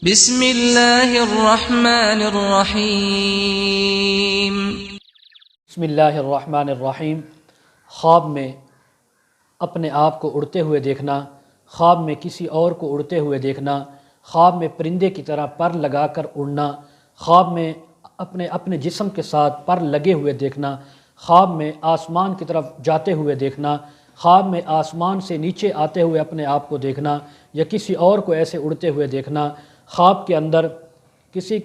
بسم اللہ الرحمن الرحیم۔ بسم اللہ الرحمن الرحیم۔ خواب میں اپنے آپ کو اڑتے ہوئے دیکھنا، خواب میں کسی اور کو اڑتے ہوئے دیکھنا، خواب میں پرندے کی طرح پر لگا کر اڑنا، خواب میں اپنے جسم کے ساتھ پر لگے ہوئے دیکھنا، خواب میں آسمان کی طرف جاتے ہوئے دیکھنا، خواب میں آسمان سے نیچے آتے ہوئے اپنے آپ کو دیکھنا یا کسی اور کو ایسے اڑتے ہوئے دیکھنا، خواب کے اندر کسی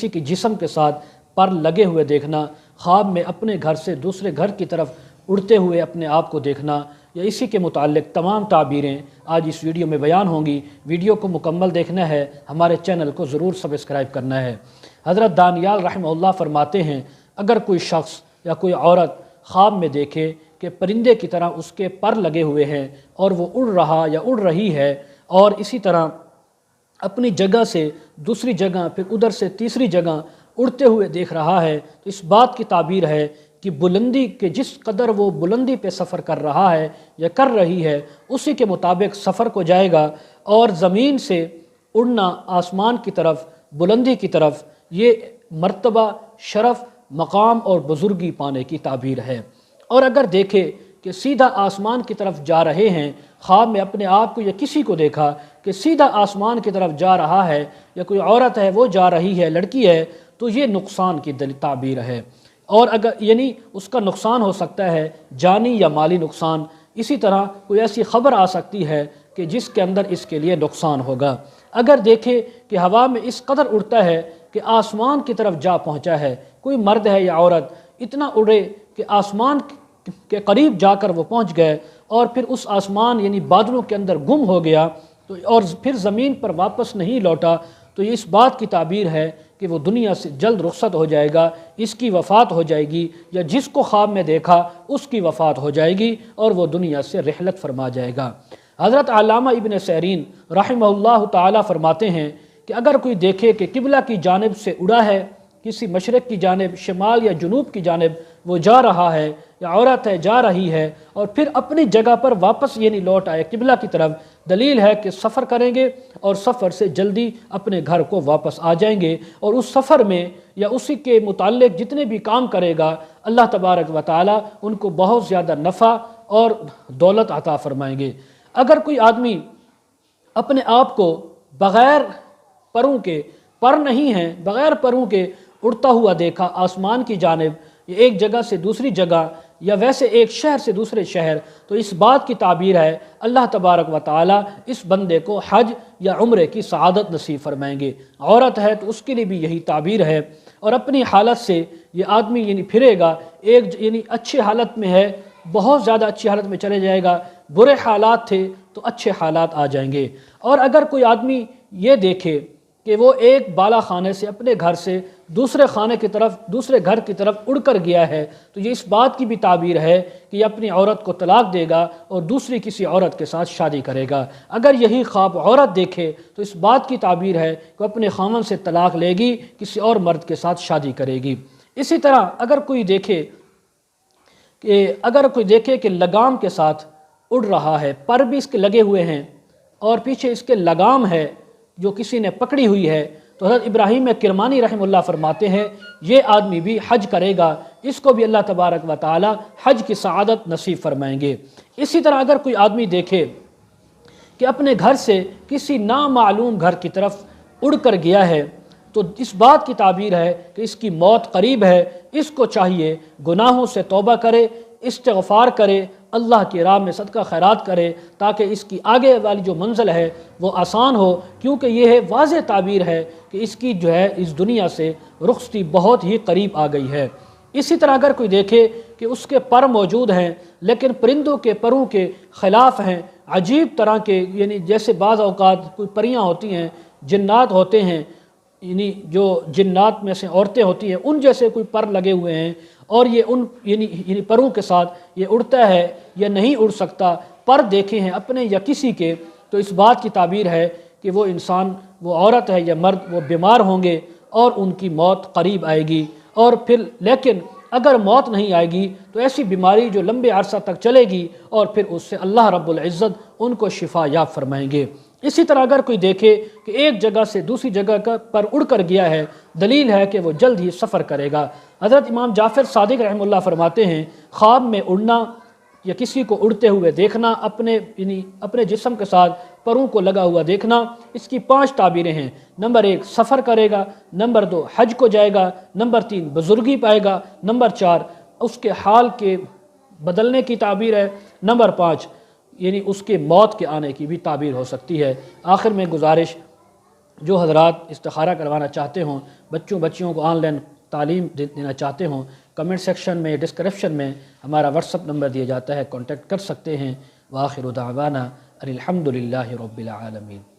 کے جسم کے ساتھ پر لگے ہوئے دیکھنا، خواب میں اپنے گھر سے دوسرے گھر کی طرف اڑتے ہوئے اپنے آپ کو دیکھنا، یا اسی کے متعلق تمام تعبیریں آج اس ویڈیو میں بیان ہوں گی۔ ویڈیو کو مکمل دیکھنا ہے، ہمارے چینل کو ضرور سبسکرائب کرنا ہے۔ حضرت دانیال رحمہ اللہ فرماتے ہیں، اگر کوئی شخص یا کوئی عورت خواب میں دیکھے کہ پرندے کی طرح اس کے پر لگے ہوئے ہیں اور وہ اڑ رہا یا اڑ رہی ہے، اور اسی طرح اپنی جگہ سے دوسری جگہ پھر ادھر سے تیسری جگہ اڑتے ہوئے دیکھ رہا ہے، تو اس بات کی تعبیر ہے کہ بلندی کے جس قدر وہ بلندی پہ سفر کر رہا ہے یا کر رہی ہے اسی کے مطابق سفر کو جائے گا، اور زمین سے اڑنا آسمان کی طرف، بلندی کی طرف، یہ مرتبہ، شرف، مقام اور بزرگی پانے کی تعبیر ہے۔ اور اگر دیکھے کہ سیدھا آسمان کی طرف جا رہے ہیں، خواب میں اپنے آپ کو یا کسی کو دیکھا کہ سیدھا آسمان کی طرف جا رہا ہے، یا کوئی عورت ہے وہ جا رہی ہے، لڑکی ہے، تو یہ نقصان کی تعبیر ہے، اور اگر اس کا نقصان ہو سکتا ہے جانی یا مالی نقصان۔ اسی طرح کوئی ایسی خبر آ سکتی ہے کہ جس کے اندر اس کے لیے نقصان ہوگا۔ اگر دیکھے کہ ہوا میں اس قدر اڑتا ہے کہ آسمان کی طرف جا پہنچا ہے، کوئی مرد ہے یا عورت اتنا اڑے کہ آسمان کے قریب جا کر وہ پہنچ گئے، اور پھر اس آسمان بادلوں کے اندر گم ہو گیا، تو اور پھر زمین پر واپس نہیں لوٹا، تو یہ اس بات کی تعبیر ہے کہ وہ دنیا سے جلد رخصت ہو جائے گا، اس کی وفات ہو جائے گی، یا جس کو خواب میں دیکھا اس کی وفات ہو جائے گی اور وہ دنیا سے رحلت فرما جائے گا۔ حضرت علامہ ابن سیرین رحمہ اللہ تعالی فرماتے ہیں کہ اگر کوئی دیکھے کہ قبلہ کی جانب سے اڑا ہے، کسی مشرق کی جانب، شمال یا جنوب کی جانب وہ جا رہا ہے، یا عورت ہے جا رہی ہے، اور پھر اپنی جگہ پر واپس لوٹ آئے قبلہ کی طرف، دلیل ہے کہ سفر کریں گے اور سفر سے جلدی اپنے گھر کو واپس آ جائیں گے، اور اس سفر میں یا اسی کے متعلق جتنے بھی کام کرے گا اللہ تبارک و تعالی ان کو بہت زیادہ نفع اور دولت عطا فرمائیں گے۔ اگر کوئی آدمی اپنے آپ کو بغیر پروں کے، پر نہیں ہیں، بغیر پروں کے اڑتا ہوا دیکھا آسمان کی جانب، یا ایک جگہ سے دوسری جگہ، یا ویسے ایک شہر سے دوسرے شہر، تو اس بات کی تعبیر ہے اللہ تبارک و تعالی اس بندے کو حج یا عمرے کی سعادت نصیب فرمائیں گے۔ عورت ہے تو اس کے لیے بھی یہی تعبیر ہے، اور اپنی حالت سے یہ آدمی پھرے گا، ایک اچھے حالت میں ہے، بہت زیادہ اچھی حالت میں چلے جائے گا، برے حالات تھے تو اچھے حالات آ جائیں گے۔ اور اگر کوئی آدمی یہ دیکھے کہ وہ ایک بالا خانے سے اپنے گھر سے دوسرے خانے کی طرف، دوسرے گھر کی طرف اڑ کر گیا ہے، تو یہ اس بات کی بھی تعبیر ہے کہ یہ اپنی عورت کو طلاق دے گا اور دوسری کسی عورت کے ساتھ شادی کرے گا۔ اگر یہی خواب عورت دیکھے تو اس بات کی تعبیر ہے کہ اپنے خامن سے طلاق لے گی، کسی اور مرد کے ساتھ شادی کرے گی۔ اسی طرح اگر کوئی دیکھے کہ لگام کے ساتھ اڑ رہا ہے، پر بھی اس کے لگے ہوئے ہیں اور پیچھے اس کے لگام ہے جو کسی نے پکڑی ہوئی ہے، تو حضرت ابراہیم کرمانی رحمہ اللہ فرماتے ہیں یہ آدمی بھی حج کرے گا، اس کو بھی اللہ تبارک و تعالی حج کی سعادت نصیب فرمائیں گے۔ اسی طرح اگر کوئی آدمی دیکھے کہ اپنے گھر سے کسی نامعلوم گھر کی طرف اڑ کر گیا ہے، تو اس بات کی تعبیر ہے کہ اس کی موت قریب ہے، اس کو چاہیے گناہوں سے توبہ کرے، استغفار کرے، اللہ کی راہ میں صدقہ خیرات کرے، تاکہ اس کی آگے والی جو منزل ہے وہ آسان ہو، کیونکہ یہ واضح تعبیر ہے کہ اس کی اس دنیا سے رخصتی بہت ہی قریب آ گئی ہے۔ اسی طرح اگر کوئی دیکھے کہ اس کے پر موجود ہیں لیکن پرندوں کے پروں کے خلاف ہیں، عجیب طرح کے، جیسے بعض اوقات کوئی پریاں ہوتی ہیں، جنات ہوتے ہیں، جو جنات میں سے عورتیں ہوتی ہیں، ان جیسے کوئی پر لگے ہوئے ہیں، اور یہ ان پروں کے ساتھ یہ اڑتا ہے یا نہیں اڑ سکتا، پر دیکھے ہیں اپنے یا کسی کے، تو اس بات کی تعبیر ہے کہ وہ انسان، وہ عورت ہے یا مرد، وہ بیمار ہوں گے اور ان کی موت قریب آئے گی۔ اور پھر لیکن اگر موت نہیں آئے گی تو ایسی بیماری جو لمبے عرصہ تک چلے گی، اور پھر اس سے اللہ رب العزت ان کو شفا یاب فرمائیں گے۔ اسی طرح اگر کوئی دیکھے کہ ایک جگہ سے دوسری جگہ پر اڑ کر گیا ہے، دلیل ہے کہ وہ جلد ہی سفر کرے گا۔ حضرت امام جعفر صادق رحمہ اللہ فرماتے ہیں خواب میں اڑنا یا کسی کو اڑتے ہوئے دیکھنا، اپنے جسم کے ساتھ پروں کو لگا ہوا دیکھنا، اس کی 5 تعبیریں ہیں۔ نمبر 1 سفر کرے گا، نمبر 2 حج کو جائے گا، نمبر 3 بزرگی پائے گا، نمبر 4 اس کے حال کے بدلنے کی تعبیر ہے، نمبر 5 اس کے موت کے آنے کی بھی تعبیر ہو سکتی ہے۔ آخر میں گزارش، جو حضرات استخارہ کروانا چاہتے ہوں، بچیوں کو آن لائن تعلیم دینا چاہتے ہوں، کمنٹ سیکشن میں ڈسکرپشن میں ہمارا واٹس اپ نمبر دیا جاتا ہے، کانٹیکٹ کر سکتے ہیں۔ وآخر دعوانا ان الحمد للہ رب العالمین۔